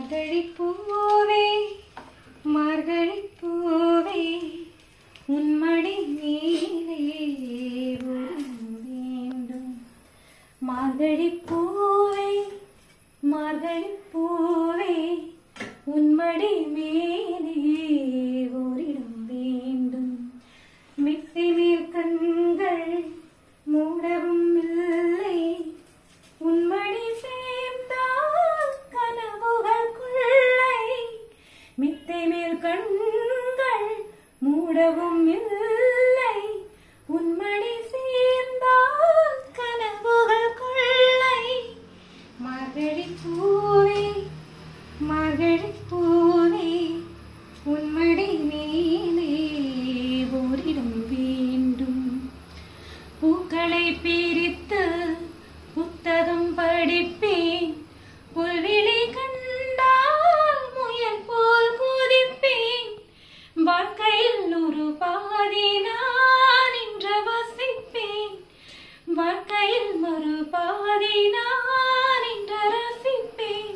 மார்கழி பூவே மார்கழி பூவே உன்மடி மேலே வேண்டும். மார்கழி பூவே மார்கழி பூவே உன்மடி மேலே ஓரிடம் வேண்டும். மிக்சி மேல் கண்கள் மூடவும் இல்லை, உன்மடி சேர்ந்தால் கனவுகள் கொள்ளை. மித்தை மேல் கண்கள் மூடவும் இல்லை, உன்மடி சேர்ந்தால் கனவுகள் கொள்ளை. மார்கழி பூவே மார்கழி பூவே உன்மடி மேலே ஓரிடம் வேண்டும். பூக்களை பிரித்து புத்தகம் படிப்பேன், புல்வெளி கண்டால் முயல் போல் குதிப்பேன். வாழ்க்கையில் ஒரு பாதி நான் இன்று வசிப்பேன், வாழ்க்கையில் ஒரு பாதி நான் இன்று ரசிப்பேன்.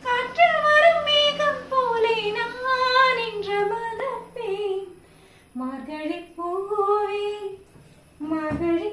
காற்றில் வரும் மேகம் போலே நான் இன்று மலர்ப்பேன். மார்கழி பூவே மார்கழி